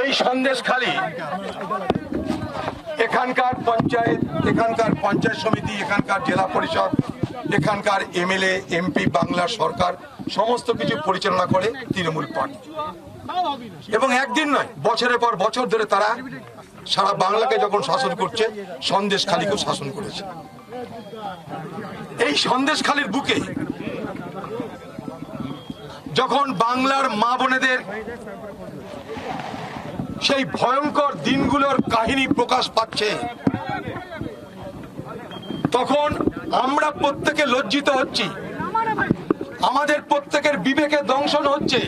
এই সন্দেশখালী এখানকার পঞ্চায়েত, এখানকার পঞ্চায়েত সমিতি, এখানকার জেলা পরিষদ, এখানকার এমএলএ এমপি, বাংলার সরকার সমস্ত কিছু পরিচালনা করে তৃণমূল পার্টি। এবং একদিন নয়, বছরের পর বছর ধরে তারা সারা বাংলাকে যখন শাসন করছে, সন্দেশখালীকেও শাসন করেছে। এই সন্দেশখালীর বুকে যখন বাংলার মা বোনেদের সেই ভয়ঙ্কর দিনগুলোর কাহিনী প্রকাশ পাচ্ছে, তখন আমরা প্রত্যেকে লজ্জিত হচ্ছি, আমাদের প্রত্যেকের বিবেকে দংশন হচ্ছে।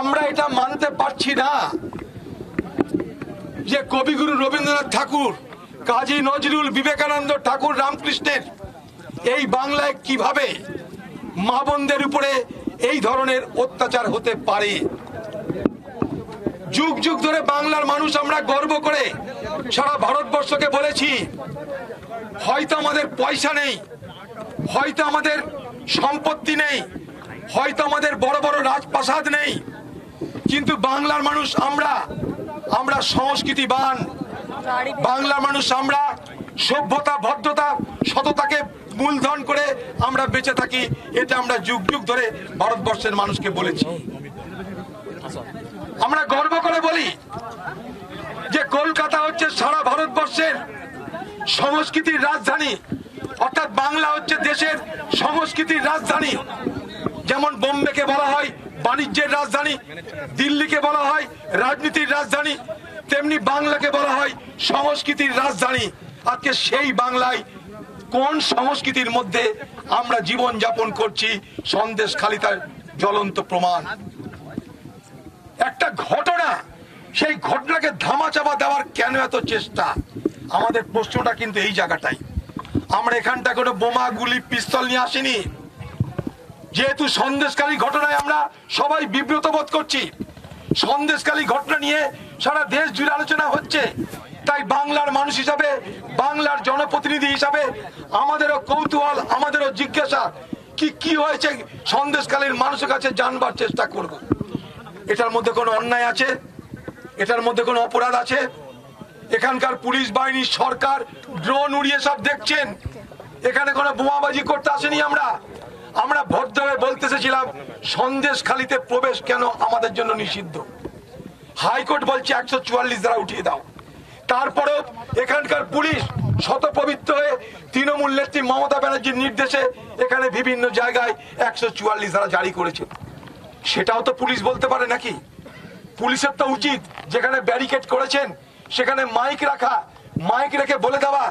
আমরা এটা মানতে পারছি না যে কবিগুরু রবীন্দ্রনাথ ঠাকুর, কাজী নজরুল, বিবেকানন্দ, ঠাকুর রামকৃষ্ণের এই বাংলায় কিভাবে মা বোনদের উপরে এই ধরনের অত্যাচার হতে পারে। যুগ যুগ ধরে বাংলার মানুষ আমরা গর্ব করে সারা ভারতবর্ষকে বলেছি, হয়তো আমাদের পয়সা নেই, হয়তো আমাদের সম্পত্তি নেই, হয়তো আমাদের বড় বড় রাজপ্রাসাদ নেই, কিন্তু বাংলার মানুষ আমরা সংস্কৃতিবান, বাংলার মানুষ আমরা সভ্যতা, ভদ্রতা, সততাকে মূলধন করে আমরা বেঁচে থাকি। এটা আমরা যুগ যুগ ধরে ভারতবর্ষের মানুষকে বলেছি। আমরা গর্ব করে বলি যে কলকাতা হচ্ছে সারা ভারতবর্ষের সংস্কৃতির রাজধানী, অর্থাৎ বাংলা হচ্ছে দেশের সংস্কৃতির রাজধানী। যেমন বোম্বেকে বলা হয় বাণিজ্যের রাজধানী, দিল্লিকে বলা হয় রাজনীতির রাজধানী, তেমনি বাংলাকে বলা হয় সংস্কৃতির রাজধানী। আজকে সেই বাংলায় কোন সংস্কৃতির মধ্যে আমরা জীবন যাপন করছি, সন্দেশখালী তার জ্বলন্ত প্রমাণ। একটা ঘটনা, সেই ঘটনাকে ধামাচাপা দেওয়ার কেন এত চেষ্টা? আমাদের প্রশ্নটা কিন্তু এই জায়গাটাই। আমরা এখানটা কোনো বোমা, গুলি, পিস্তল নিয়ে আসিনি। যেহেতু সন্দেশখালী ঘটনায় আমরা সবাই বিব্রত বোধ করছি, সন্দেশখালী ঘটনা নিয়ে সারা দেশ জুড়ে আলোচনা হচ্ছে, তাই বাংলার মানুষ হিসাবে, বাংলার জনপ্রতিনিধি হিসাবে আমাদেরও কৌতূহল, আমাদেরও জিজ্ঞাসা, কি হয়েছে সন্দেশখালীর মানুষের কাছে জানবার চেষ্টা করব। এটার মধ্যে কোনো অন্যায় আছে? এটার মধ্যে কোনো অপরাধ আছে? এখানকার পুলিশ বাহিনী, সরকার ড্রোন উড়িয়ে সব দেখছেন। এখানে কোনো বোমাবাজি করতে আসেনি। আমরা ভদ্রভাবে বলতে এসেছিলাম সন্দেশখালীতে প্রবেশ কেন আমাদের জন্য নিষিদ্ধ। হাইকোর্ট বলছে 144 ধারা উঠিয়ে দাও। তারপরেও এখানকার পুলিশ শতপবিত্র হয়ে তৃণমূল নেত্রী মমতা ব্যানার্জির নির্দেশে এখানে বিভিন্ন জায়গায় 144 ধারা জারি করেছে। সেটাও তো পুলিশ বলতে পারে নাকি? পুলিশের তো উচিত যেখানে ব্যারিকেড করেছেন সেখানে মাইক রাখা, মাইক রেখে বলে দেওয়া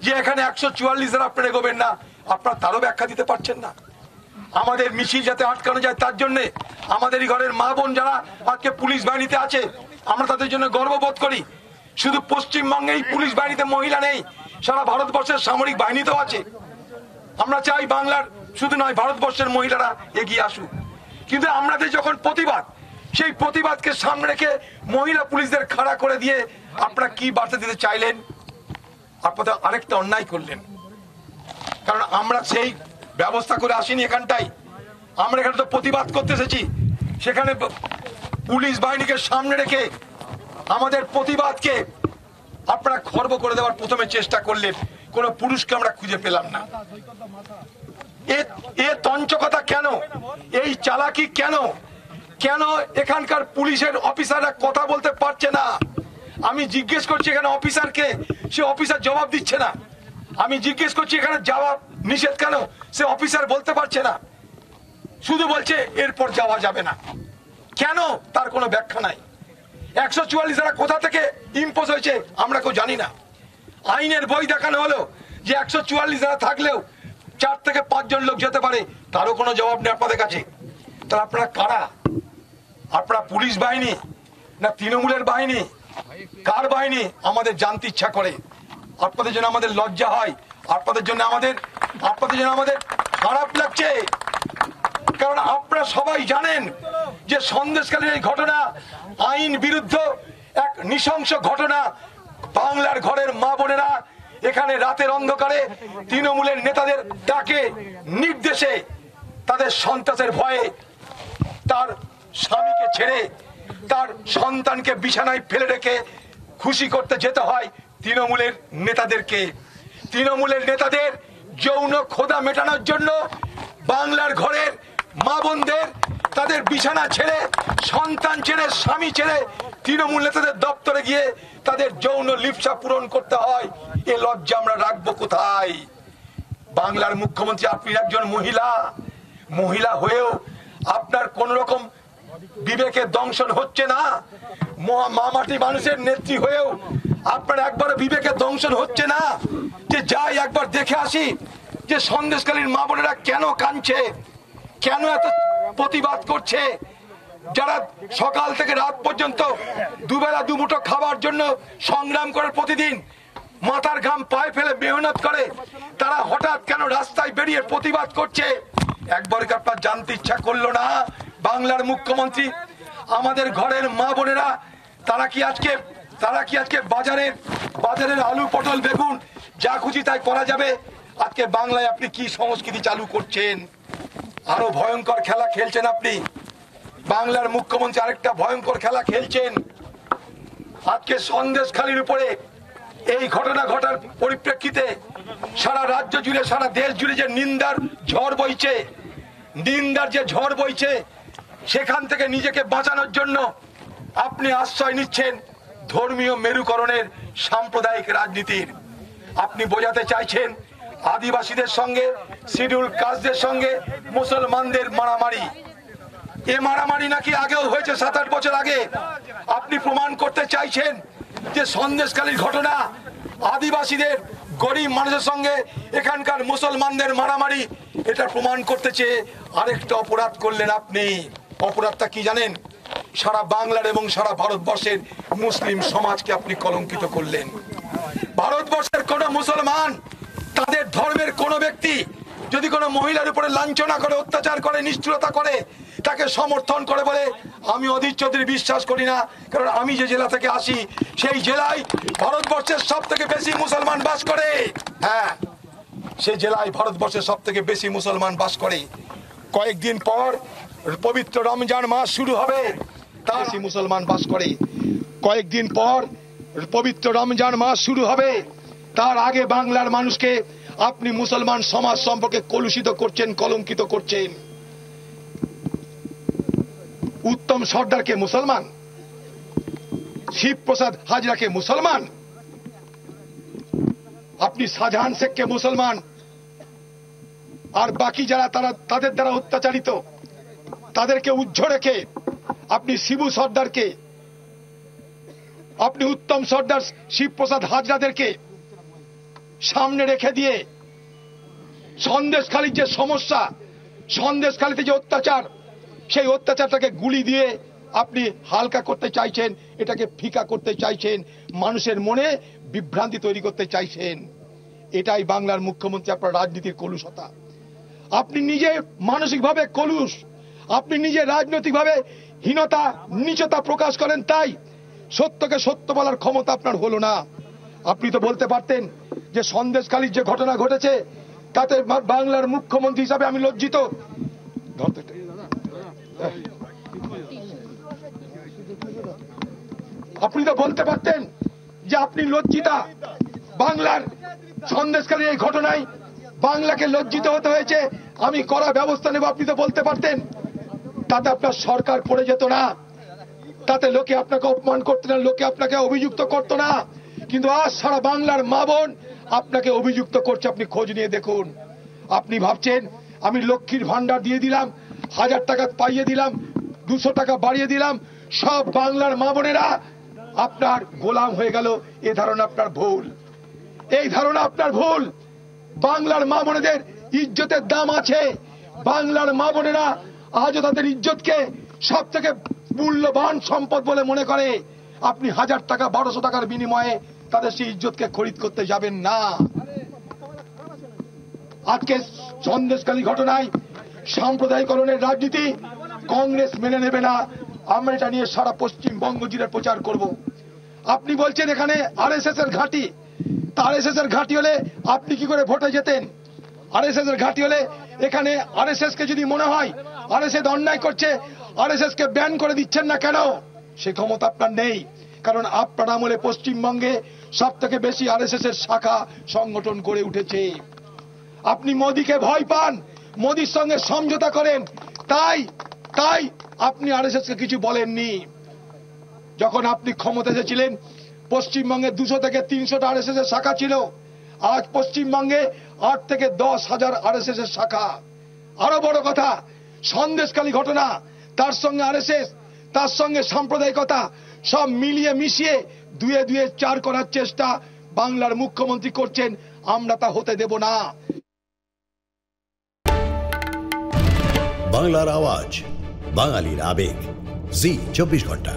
যে এখানে 144 ধারা আপনারা এগোবেন না। আপনারা তারও ব্যাখ্যা দিতে পারছেন না। আমাদের মিছিল যাতে আটকানো যায় তার জন্য আমাদেরই ঘরের মা বোন যারা আজকে পুলিশ বাহিনীতে আছে, আমরা তাদের জন্য গর্ববোধ করি। শুধু পশ্চিমবঙ্গেই পুলিশ বাহিনীতে মহিলা নেই, সারা ভারতবর্ষের সামরিক বাহিনীতেও আছে। আমরা চাই বাংলার শুধু নয়, ভারতবর্ষের মহিলারা এগিয়ে আসুক। কিন্তু আমাদের যখন প্রতিবাদ, সেই প্রতিবাদকে সামনে রেখে মহিলা পুলিশদের খাড়া করে দিয়ে আপনারা কি বার্তা দিতে চাইলেন? আপনারা আরেকটা অন্যায় করলেন। কারণ আমরা সেই ব্যবস্থা করে আসিনি এখানটাই, আমরা এখানে তো প্রতিবাদ করতে এসেছি। সেখানে পুলিশ বাহিনীকে সামনে রেখে আমাদের প্রতিবাদকে আপনারা খর্ব করে দেওয়ার প্রথমে চেষ্টা করলেন। কোন পুরুষকে আমরা খুঁজে পেলাম না। এ তঞ্চকতা কেন? এই চালাকি কেন? কেন এখানকার পুলিশের অফিসাররা কথা বলতে পারছে না? আমি জিজ্ঞেস করছি এখানে অফিসারকে, সে অফিসার জবাব দিচ্ছে না। আমি জিজ্ঞেস করছি এখানে জবাব নিষেধ কেন, সে অফিসার বলতে পারছে না, শুধু বলছে এরপর যাওয়া যাবে না। কেন? তার কোনো ব্যাখ্যা নাই। 144 ধারা কোথা থেকে ইম্পোজ হয়েছে আমরা কেউ জানি না। আইনের বই দেখানো হলো যে 144 ধারা থাকলেও 4 থেকে 5 জন লোক যেতে পারে, তারও কোনো জবাব নেই আপনাদের কাছে। তাহলে আপনারা কারা? আপনারা পুলিশ বাহিনী না তৃণমূলের বাহিনী? কার বাহিনী? আমাদের জানতে ইচ্ছা করে। আপনাদের জন্য আমাদের লজ্জা হয়, আপনাদের জন্য আমাদের খারাপ লাগছে। কারণ আপনারা সবাই জানেন যে সন্দেশখালীর এই ঘটনা আইন বিরুদ্ধ এক নৃশংস ঘটনা। বাংলার ঘরের মা বোনেরা এখানে রাতের অন্ধকারে তৃণমূলের নেতাদের ডাকে নির্দেশে তাদের সন্ত্রাসের ভয়ে তার স্বামীকে ছেড়ে তার সন্তানকে বিছানায় ফেলে রেখে খুশি করতে যেতে হয় তৃণমূলের নেতাদেরকে। তৃণমূলের নেতাদের যৌন ক্ষোধা মেটানোর জন্য বাংলার ঘরের মা বোনদের তাদের বিছানা ছেড়ে, সন্তান ছেড়ে, স্বামী ছেড়ে তৃণমূল নেতাদের দপ্তরে গিয়ে তাদের যৌন লিপ্সা পূরণ করতে হয়। এ লজ্জা আমরা রাখবো কোথায়? বাংলার মুখ্যমন্ত্রী, আপনি একজন মহিলা হয়েও আপনার কোন রকম বিবেকের দংশন হচ্ছে না। মামাটি মানুষের নেত্রী হয়েও আপনার একবার বিবেকের দংশন হচ্ছে না যে যাই একবার দেখে আসি যে সন্দেশকালীন মা বোনেরা কেন কাঁদছে, কেন এত প্রতিবাদ করছে, যারা সকাল থেকে রাত পর্যন্ত দুবেলা দুমুঠো খাবার জন্য সংগ্রাম করে প্রতিদিন মাথার ঘাম পায়ে ফেলে মেহনত করে, তারা হঠাৎ কেন রাস্তায় বেরিয়ে প্রতিবাদ করছে? একবার কি আপনার জানতে ইচ্ছা করলো না বাংলার মুখ্যমন্ত্রী আমাদের ঘরের মা বোনেরা তারা কি আজকে বাজারের আলু পটল বেগুন যা খুশি তাই করা যাবে? আজকে বাংলায় আপনি কি সংস্কৃতি চালু করছেন? আরো ভয়ঙ্কর খেলা খেলছেন আপনি। বাংলার মুখ্যমন্ত্রী আরেকটা ভয়ঙ্কর খেলা খেলছেন। আজকে সন্দেশখালীর উপরে এই ঘটনা ঘটার পরিপ্রেক্ষিতে সারা রাজ্য জুড়ে, সারা দেশ জুড়ে যে নিন্দার ঝড় বইছে, সেখান থেকে নিজেকে বাঁচানোর জন্য আপনি আশ্রয় নিচ্ছেন ধর্মীয় মেরুকরণের সাম্প্রদায়িক রাজনীতির। আপনি বোঝাতে চাইছেন আদিবাসীদের সঙ্গে, শিডিউল কাস্টদের সঙ্গে মুসলমানদের মারামারি। এ মারামারি নাকি আগেও হয়েছে 7-8 বছর আগে। আপনি প্রমাণ করতে চাইছেন যে সন্দেশখালীর ঘটনা আদিবাসীদের, গরিব মানুষের সঙ্গে এখানকার মুসলমানদের মারামারি, এটা প্রমাণ করতে চেয়ে আরেকটা অপরাধ করলেন আপনি। অপরাধটা কি জানেন? সারা বাংলার এবং সারা ভারতবর্ষের মুসলিম সমাজকে আপনি কলঙ্কিত করলেন। ভারতবর্ষের কোন মুসলমান, তাদের ধর্মের কোন ব্যক্তি যদি কোনো মহিলার উপরে লাঞ্ছনা করে, অত্যাচার করে, নিষ্ঠুরতা করে, তাকে সমর্থন করে বলে আমি অধীর চৌধুরী বিশ্বাস করি না, কারণ আমি যে জেলা থেকে আসি সেই জেলায় ভারতবর্ষের সব থেকে বেশি মুসলমান বাস করে। হ্যাঁ, সেই জেলায় ভারতবর্ষের সব থেকে বেশি মুসলমান বাস করে। কয়েকদিন পর পবিত্র রমজান মাস শুরু হবে, তার মুসলমান বাস করে। কয়েকদিন পর পবিত্র রমজান মাস শুরু হবে, তার আগে বাংলার মানুষকে আপনি মুসলমান সমাজ সম্পর্কে কলুষিত করছেন, কলঙ্কিত করছেন। উত্তম সর্দারকে মুসলমান, শিবপ্রসাদ হাজরাকে মুসলমান, আপনি শাহজাহান শেখকে মুসলমান, আর বাকি যারা তাদের দ্বারা অত্যাচারিত তাদেরকে উজ্জ্ব রেখে আপনি শিবু সর্দারকে, আপনি উত্তম সর্দার শিবপ্রসাদ হাজরাদেরকে সামনে রেখে দিয়ে সন্দেশখালীর যে সমস্যা, সন্দেশখালীতে যে অত্যাচার, সেই অত্যাচারটাকে গুলি দিয়ে আপনি হালকা করতে চাইছেন, এটাকে ফিকা করতে চাইছেন, মানুষের মনে বিভ্রান্তি তৈরি করতে চাইছেন। এটাই বাংলার মুখ্যমন্ত্রী আপনার রাজনীতির কলুষতা। আপনি নিজে মানসিকভাবে কলুষ, আপনি নিজে রাজনৈতিকভাবে হীনতা, নীচতা প্রকাশ করেন, তাই সত্যকে সত্য বলার ক্ষমতা আপনার হলো না। আপনি তো বলতে পারতেন যে সন্দেশখালীর যে ঘটনা ঘটেছে তাতে বাংলার মুখ্যমন্ত্রী হিসাবে আমি লজ্জিত। আপনি তো বলতে পারতেন যে আপনি লজ্জিতা, বাংলার সন্দেশখালীর এই ঘটনায় বাংলাকে লজ্জিত হতে হয়েছে, আমি কড়া ব্যবস্থা নেব, আপনি তো বলতে পারতেন। তাতে আপনার সরকার পড়ে যেত না, তাতে লোকে আপনাকে অপমান করতো না, লোকে আপনাকে অভিযুক্ত করতো না। কিন্তু আজ সারা বাংলার মা বোন আপনাকে অভিযুক্ত করছে। আপনি খোঁজ নিয়ে দেখুন। আপনি ভাবছেন আমি লক্ষ্মীর ভান্ডার দিয়ে দিলাম, 1000 টাকা পাইয়ে দিলাম, 200 টাকা বাড়িয়ে দিলাম, সব বাংলার মা বোনেরা আপনার গোলাম হয়ে গেল। এ ধারণা আপনার ভুল, এই ধারণা আপনার ভুল। বাংলার মা বোনেদের ইজ্জতের দাম আছে। বাংলার মা বোনেরা আজও তাদের ইজ্জতকে সব থেকে মূল্যবান সম্পদ বলে মনে করে। আপনি 1000 টাকা 1200 টাকার বিনিময়ে তাদের সেই ইজ্জতকে খরিদ করতে যাবেন না। আজকে সন্দেশখালী ঘটনায় সাম্প্রদায়িকরণের রাজনীতি কংগ্রেস মেনে নেবে না। আমরা এটা নিয়ে সারা পশ্চিমবঙ্গ জুড়ে প্রচার করব। আপনি বলছেন এখানে আরএসএস এর ঘাঁটি, তা আরএসএস এর ঘাঁটি হলে আপনি কি করে ভোটে যেতেন? আরএসএস এর ঘাঁটি হলে এখানে আরএসএস কে যদি মনে হয় আরএসএস অন্যায় করছে, আরএসএস কে ব্যান করে দিচ্ছেন না কেন? সে ক্ষমতা আপনার নেই, কারণ আপনার আমলে পশ্চিমবঙ্গে সব থেকে বেশি আরএসএস এর শাখা সংগঠন গড়ে উঠেছে। আপনি মোদীকে ভয় পান, মোদীর সঙ্গে সমঝোতা করেন, তাই তাই আপনি আরএসএস কে কিছু বলেননি। যখন আপনি ক্ষমতায় ছিলেন পশ্চিমবঙ্গে 200 থেকে 300টা আরএসএস এর শাখা ছিল, আজ পশ্চিমবঙ্গে 8 থেকে 10,000 আরএসএস এর শাখা। আরো বড় কথা, সন্দেশখালী ঘটনা, তার সঙ্গে আরএসএস, তার সঙ্গে সাম্প্রদায়িকতা সব মিলিয়ে মিশিয়ে 2 × 2 = 4 করার চেষ্টা বাংলার মুখ্যমন্ত্রী করছেন। আমরা তা হতে দেব না। বাংলার আওয়াজ, বাঙালির আবেগ, জি 24 ঘন্টা।